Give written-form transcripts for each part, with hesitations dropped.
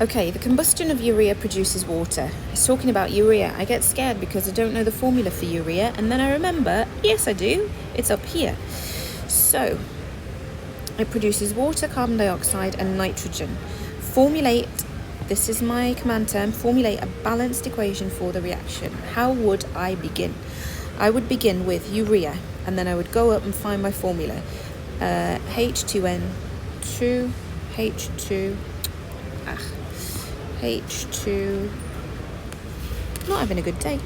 Okay, the combustion of urea produces water. It's talking about urea. I get scared because I don't know the formula for urea, and then I remember, yes I do, it's up here. So, it produces water, carbon dioxide and nitrogen. Formulate, this is my command term, formulate a balanced equation for the reaction. How would I begin? I would begin with urea, and then I would go up and find my formula. H2N2, H2, not having a good day,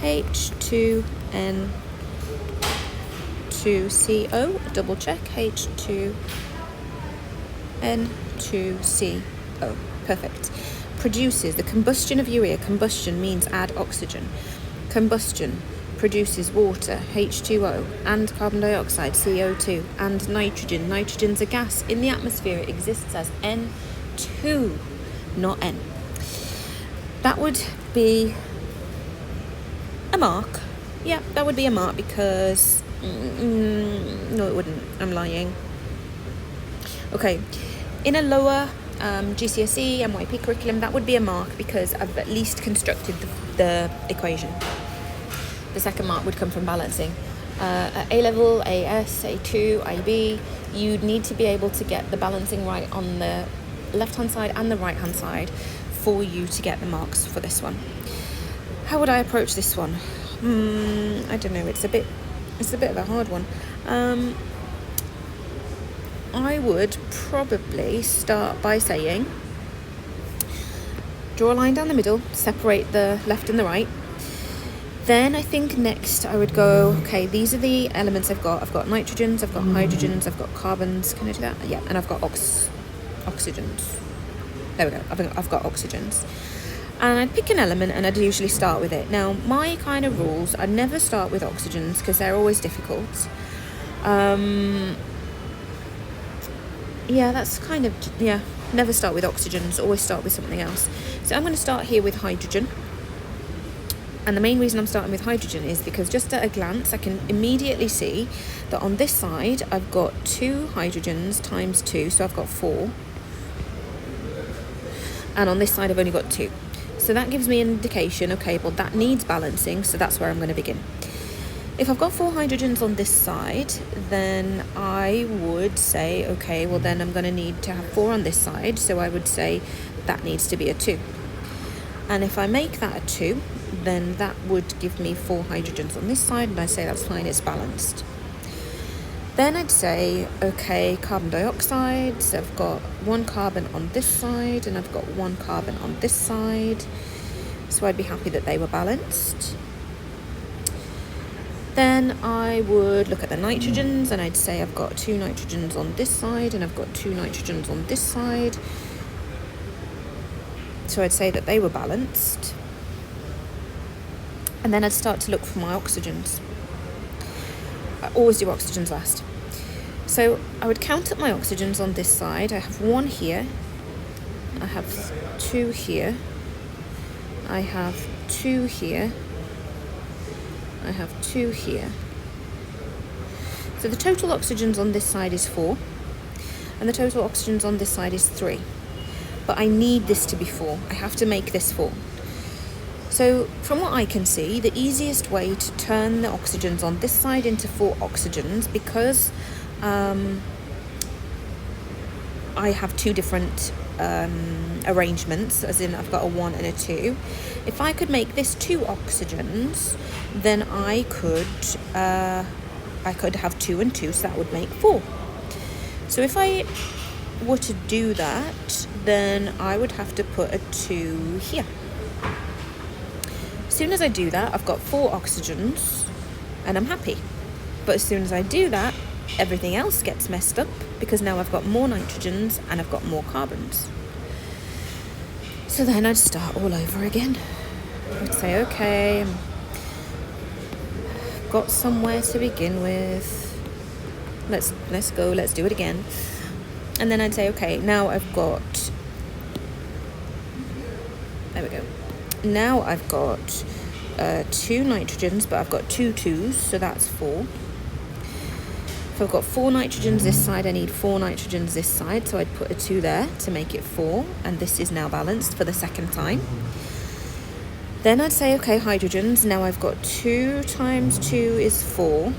H2N2CO, double check, H2N2CO, perfect. Produces, the combustion of urea, combustion means add oxygen. Combustion produces water, H2O, and carbon dioxide, CO2, and nitrogen. Nitrogen's a gas in the atmosphere. It exists as N2, not N. That would be a mark. Yeah, that would be a mark because... no, it wouldn't. I'm lying. Okay, in a lower GCSE, NYP curriculum, that would be a mark because I've at least constructed the equation. The second mark would come from balancing. At A-level, AS, A2, IB, you'd need to be able to get the balancing right on the left-hand side and the right-hand side for you to get the marks for this one. How would I approach this one? I don't know. It's a bit of a hard one. I would probably start by saying, draw a line down the middle, separate the left and the right. Then I think next I would go, okay, these are the elements I've got. I've got nitrogens, I've got hydrogens, I've got carbons. Can I do that? Yeah, and I've got oxygens. There we go, I've got oxygens. And I'd pick an element and I'd usually start with it. Now, my kind of rules, I'd never start with oxygens because they're always difficult. Never start with oxygens, always start with something else. So I'm going to start here with hydrogen. And the main reason I'm starting with hydrogen is because just at a glance, I can immediately see that on this side, I've got 2 hydrogens times 2, so I've got 4. And on this side, I've only got 2. So that gives me an indication, okay, well, that needs balancing, so that's where I'm going to begin. If I've got 4 hydrogens on this side, then I would say, okay, well, then I'm going to need to have 4 on this side, so I would say that needs to be a 2. And if I make that a 2, then that would give me 4 hydrogens on this side, and I say that's fine, it's balanced. Then I'd say, okay, carbon dioxide, so I've got 1 carbon on this side, and I've got 1 carbon on this side, so I'd be happy that they were balanced. Then I would look at the nitrogens, and I'd say I've got 2 nitrogens on this side, and I've got 2 nitrogens on this side, so I'd say that they were balanced. And then I'd start to look for my oxygens. I always do oxygens last. So I would count up my oxygens on this side. I have 1 here. I have 2 here. I have 2 here. I have 2 here. So the total oxygens on this side is 4. And the total oxygens on this side is 3. But I need this to be 4. I have to make this 4. So from what I can see, the easiest way to turn the oxygens on this side into 4 oxygens, because I have 2 different arrangements, as in I've got a 1 and a 2. If I could make this 2 oxygens, then I could have 2 and 2, so that would make 4. So if I were to do that, then I would have to put a 2 here. As soon as I do that, I've got 4 oxygens and I'm happy. But as soon as I do that, everything else gets messed up because now I've got more nitrogens and I've got more carbons. So then I'd start all over again. I'd say, okay, I've got somewhere to begin with. Let's go, let's do it again. And then I'd say, okay, now I've got, there we go. Now I've got 2 nitrogens, but I've got 2 2s, so that's 4. If I've got 4 nitrogens this side, I need 4 nitrogens this side, so I'd put a 2 there to make it 4, and this is now balanced for the second time. Then I'd say, okay, hydrogens, now I've got 2 times 2 is 4,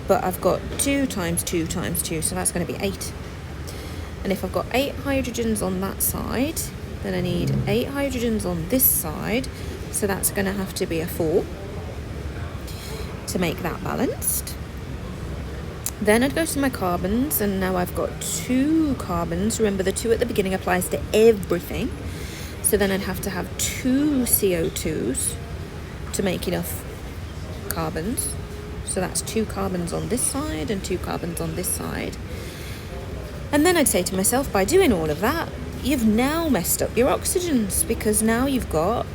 but I've got 2 times 2 times 2, so that's going to be 8. And if I've got 8 hydrogens on that side, then I need 8 hydrogens on this side, so that's going to have to be a 4 to make that balanced. Then I'd go to my carbons, and now I've got 2 carbons. Remember, the 2 at the beginning applies to everything. So then I'd have to have 2 CO2s to make enough carbons. So that's 2 carbons on this side and 2 carbons on this side. And then I'd say to myself, by doing all of that, you've now messed up your oxygens, because now you've got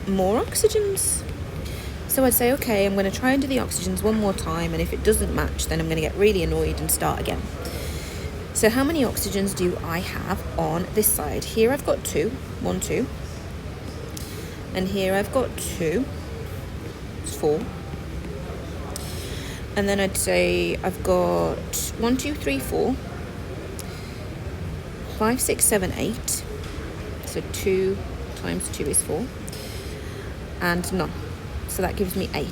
more oxygens. So I'd say, okay, I'm going to try and do the oxygens one more time, and if it doesn't match, then I'm going to get really annoyed and start again. So how many oxygens do I have on this side? Here I've got 2, 1, 2. And here I've got 2, it's 4. And then I'd say I've got 1, 2, 3, 4, 5, 6, 7, 8. So 2 times 2 is 4. And none. So that gives me 8.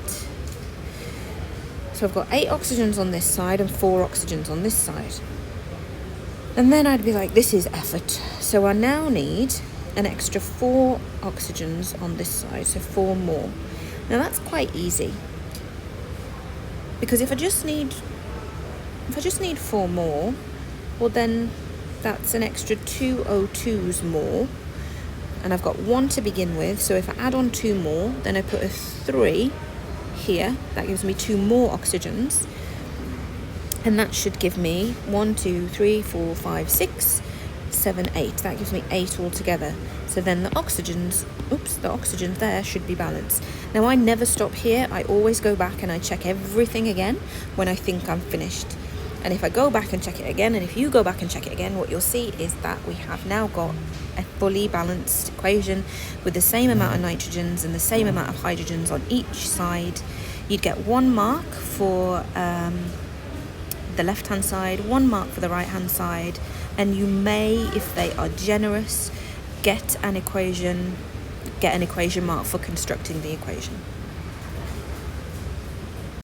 So I've got 8 oxygens on this side and 4 oxygens on this side. And then I'd be like, this is effort. So I now need an extra 4 oxygens on this side, so 4 more. Now that's quite easy, because if I just need 4 more, well then that's an extra 2 O2s more. And I've got 1 to begin with, so if I add on 2 more, then I put a 3 here. That gives me 2 more oxygens. And that should give me 1, 2, 3, 4, 5, 6, 7, 8. That gives me 8 altogether. So then the oxygens there should be balanced. Now I never stop here. I always go back and I check everything again when I think I'm finished. And if I go back and check it again, and if you go back and check it again, what you'll see is that we have now got a fully balanced equation with the same amount of nitrogens and the same amount of hydrogens on each side. You'd get 1 mark for the left-hand side, 1 mark for the right-hand side, and you may, if they are generous, get an equation mark for constructing the equation.